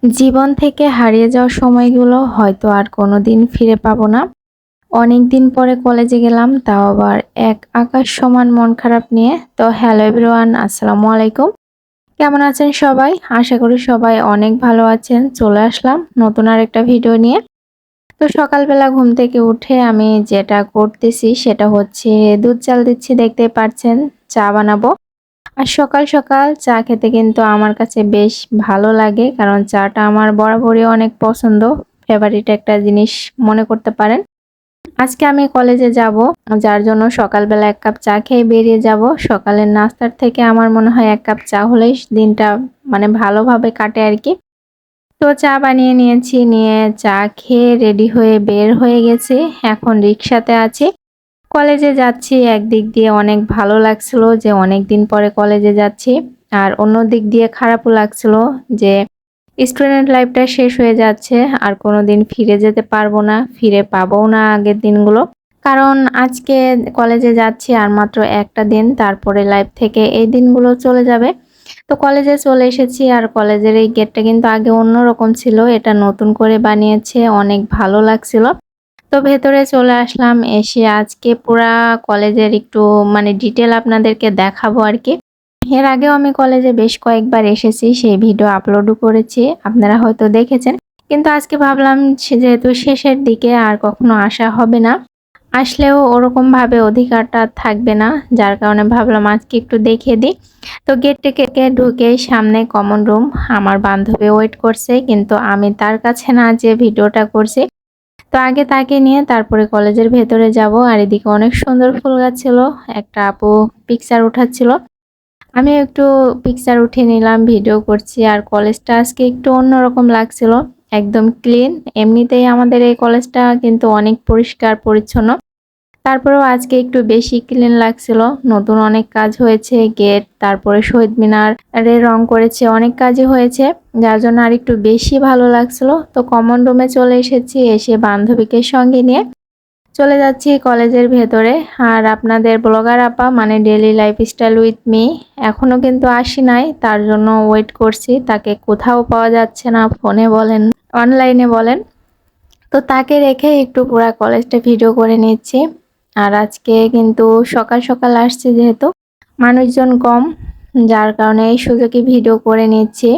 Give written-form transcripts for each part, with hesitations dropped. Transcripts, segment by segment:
জীবন থেকে হারিয়ে যাওয়া সময়গুলো হয়তো আর কোনোদিন ফিরে পাবো না। অনেকদিন পরে কলেজে গেলাম, তাও আবার এক আকাশ সমান মন খারাপ নিয়ে। তো হ্যালো এভরিওয়ান, আসসালামু আলাইকুম। কেমন আছেন সবাই? আশা করি সবাই অনেক ভালো আছেন। চলে আসলাম নতুন আরেকটা ভিডিও নিয়ে। তো সকালবেলা ঘুম থেকে উঠে আমি যেটা করতেছি সেটা হচ্ছে দুধ চাল দিচ্ছি, দেখতেই পাচ্ছেন। চা বানাবো। আর সকাল সকাল চা খেতে কিন্তু আমার কাছে বেশ ভালো লাগে, কারণ চাটা আমার বরাবরই অনেক পছন্দ, ফেভারিট একটা জিনিস মনে করতে পারেন। আজকে আমি কলেজে যাব, যার জন্য সকালবেলা এক কাপ চা খেয়ে বেরিয়ে যাব। সকালের নাস্তার থেকে আমার মনে হয় এক কাপ চা হলেই দিনটা ভালোভাবে কাটে আর কি। তো চা বানিয়ে নিয়েছি, নিয়ে চা খেয়ে রেডি হয়ে বের হয়ে গেছি। এখন রিক্সাতে আছি, কলেজে যাচ্ছি। একদিক দিয়ে অনেক ভালো লাগছিল যে অনেক দিন পরে কলেজে যাচ্ছি, আর অন্য দিক দিয়ে খারাপও লাগছিল যে স্টুডেন্ট লাইফটা শেষ হয়ে যাচ্ছে, আর কোনোদিন ফিরে যেতে পারবো না, ফিরে পাবো না আগের দিনগুলো। কারণ আজকে কলেজে যাচ্ছি আর মাত্র একটা দিন, তারপরে লাইফ থেকে এই দিনগুলো চলে যাবে। তো কলেজে চলে এসেছি, আর কলেজের এই গেটটা কিন্তু আগে অন্যরকম ছিল, এটা নতুন করে বানিয়েছে, অনেক ভালো লাগছিল। তো ভেতরে চলে আসলাম, এসে আজকে পুরা কলেজের একটু ডিটেল আপনাদেরকে দেখাবো আর কি। এর আগেও আমি কলেজে বেশ কয়েকবার এসেছি, সেই ভিডিও আপলোডও করেছি, আপনারা হয়তো দেখেছেন। কিন্তু আজকে ভাবলাম যেহেতু শেষের দিকে আর কখনো আসা হবে না, আসলেও ওরকম ভাবে অধিকারটা থাকবে না, যার কারণে ভাবলাম আজকে একটু দেখিয়ে দিই। তো গেট থেকে ঢুকে সামনে কমন রুম, আমার বান্ধবী ওয়েট করছে, কিন্তু আমি তার কাছে না যে ভিডিওটা করছি। তো আগে তাকে নিয়ে তারপরে কলেজের ভেতরে যাব। আর এদিকে অনেক সুন্দর ফুল গাছ ছিল, একটা আপু পিকচার উঠাচ্ছিল, আমি একটু পিকচার উঠিয়ে নিলাম, ভিডিও করছি। আর কলেজটা আজকে একটু অন্যরকম লাগছিল, একদম ক্লিন। এমনিতেই আমাদের এই কলেজটা কিন্তু অনেক পরিষ্কার পরিচ্ছন্ন, তারপরেও আজকে একটু বেশি ক্লিন লাগছিল। নতুন অনেক কাজ হয়েছে, গেট, তারপরে শহীদ মিনার রং করেছে, অনেক কাজই হয়েছে, যার জন্য আর একটু বেশি ভালো লাগছিল। তো কমন রুমে চলে এসেছি, এসে বান্ধবীকে সঙ্গে নিয়ে চলে যাচ্ছি কলেজের ভেতরে। আর আপনাদের ব্লগার আপা ডেইলি লাইফস্টাইল উইথ মি এখনো কিন্তু আসি নাই, তার জন্য ওয়েট করছি। তাকে কোথাও পাওয়া যাচ্ছে না, ফোনে বলেন, অনলাইনে বলেন। তো তাকে রেখে একটু পুরা কলেজটা ভিডিও করে নিচ্ছি। আর আজকে কিন্তু সকাল সকাল আসছে, যেহেতু মানুষজন কম, যার কারণে এই সুযোগে ভিডিও করে নিচ্ছি।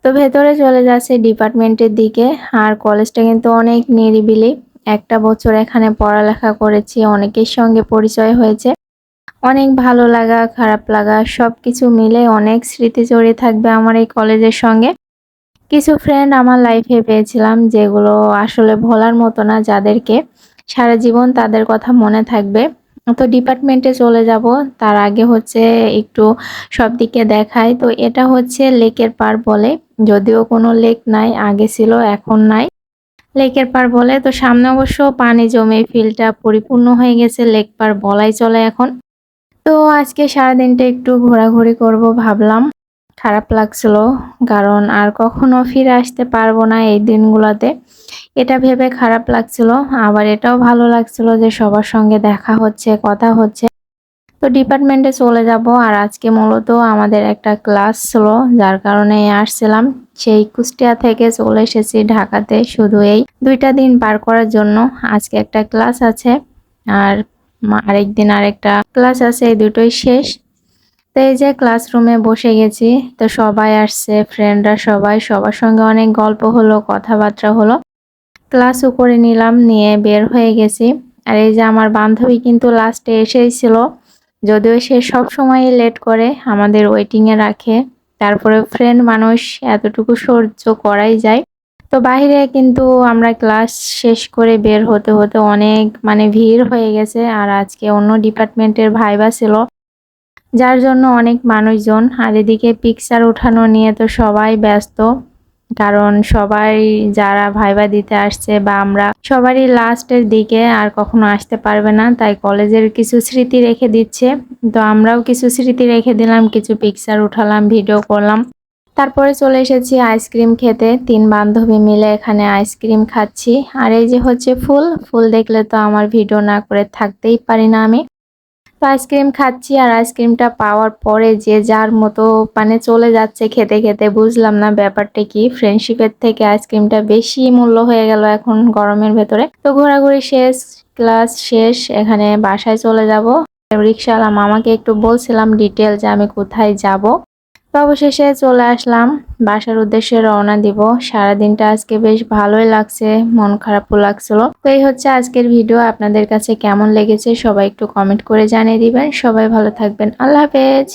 তো ভেতরে চলে যাচ্ছে ডিপার্টমেন্টের দিকে। আর কলেজটা কিন্তু অনেক নিরিবিলি, একটা বছর এখানে পড়ালেখা করেছি, অনেকের সঙ্গে পরিচয় হয়েছে, অনেক ভালো লাগা খারাপ লাগা সবকিছু মিলে অনেক স্মৃতি জড়িয়ে থাকবে আমার এই কলেজের সঙ্গে। কিছু ফ্রেন্ড আমার লাইফে পেয়েছিলাম যেগুলো আসলে ভোলার মতো না, যাদেরকে সারা জীবন তাদের কথা মনে থাকবে। তো ডিপার্টমেন্টে চলে যাব, তার আগে হচ্ছে একটু সব দিকে দেখাই। তো এটা হচ্ছে লেকের পাড় বলে, যদিও কোনো লেক নাই, আগে ছিল এখন নাই। লেকের পাড় বলে, তো সামনে অবশ্য পানি জমে ফিল্ডটা পরিপূর্ণ হয়ে গেছে, লেক পাড় বলাই চলে এখন। তো আজকে সারাদিনটা একটু ঘোরাঘুরি করব ভাবলাম। খারাপ লাগছিল, কারণ আর কখনো ফিরে আসতে পারবো না এই দিনগুলোতে, এটা ভেবে খারাপ লাগছিল। আবার এটাও ভালো লাগছিল যে সবার সঙ্গে দেখা হচ্ছে, কথা হচ্ছে। তো ডিপার্টমেন্টে চলে যাব। আর আজকে মূলত আমাদের একটা ক্লাস ছিল, যার কারণে আসছিলাম। সেই কুষ্টিয়া থেকে চলে এসেছি ঢাকাতে শুধু এই 2টা দিন পার করার জন্য। আজকে একটা ক্লাস আছে, আর আরেকদিন আরেকটা ক্লাস আছে, এই দুটোই শেষ। তো এই যে ক্লাসরুমে বসে গেছি, তো সবাই আসছে, ফ্রেন্ডরা সবাই, সবার সঙ্গে অনেক গল্প হলো, কথাবার্তা হলো, ক্লাসও করে নিলাম, নিয়ে বের হয়ে গেছি। আর এই যে আমার বান্ধবী কিন্তু লাস্টে এসেছিল, যদিও সে সব সময় লেট করে, আমাদের ওয়েটিং এ রাখে। তারপরে ফ্রেন্ড মানুষ, এতটুকু সহ্য করাই যায়। তো বাইরে কিন্তু আমরা ক্লাস শেষ করে বের হতে হতে অনেক ভিড় হয়ে গেছে। আর আজকে অন্য ডিপার্টমেন্টের ভাইবা ছিল, যার জন্য অনেক মানুষজন। আর এদিকে পিকচার উঠানো নিয়ে তো সবাই ব্যস্ত, কারণ সবাই যারা ভাইবা দিতে আসছে বা আমরা সবারই লাস্টের দিকে আর কখনো আসতে পারবে না, তাই কলেজের কিছু স্মৃতি রেখে দিচ্ছে। তো আমরাও কিছু স্মৃতি রেখে দিলাম, কিছু পিকচার উঠালাম, ভিডিও করলাম। তারপরে চলে এসেছি আইসক্রিম খেতে, 3 বান্ধবী মিলে এখানে আইসক্রিম খাচ্ছি। আর এই যে হচ্ছে ফুল, ফুল দেখলে তো আমার ভিডিও না করে থাকতেই পারি না আমি। তো আইসক্রিম খাচ্ছি আর আইসক্রিমটা পাওয়ার পরে যে যার মতো মানে চলে যাচ্ছে খেতে খেতে, বুঝলাম না ব্যাপারটা কি। ফ্রেন্ডশিপের থেকে আইসক্রিমটা বেশি মূল্য হয়ে গেল এখন গরমের ভেতরে। তো ঘোরাঘুরি শেষ, ক্লাস শেষ, এখানে বাসায় চলে যাব। রিক্সাওয়ালা মামাকে একটু বলছিলাম ডিটেল যে আমি কোথায় যাব। তো অবশেষে চলে আসলাম, বাসার উদ্দেশ্যে রওনা দিব। সারাদিনটা আজকে বেশ ভালোই লাগছে, মন খারাপও লাগছিল। তো এই হচ্ছে আজকের ভিডিও। আপনাদের কাছে কেমন লেগেছে সবাই একটু কমেন্ট করে জানিয়ে দিবেন। সবাই ভালো থাকবেন। আল্লাহ হাফেজ।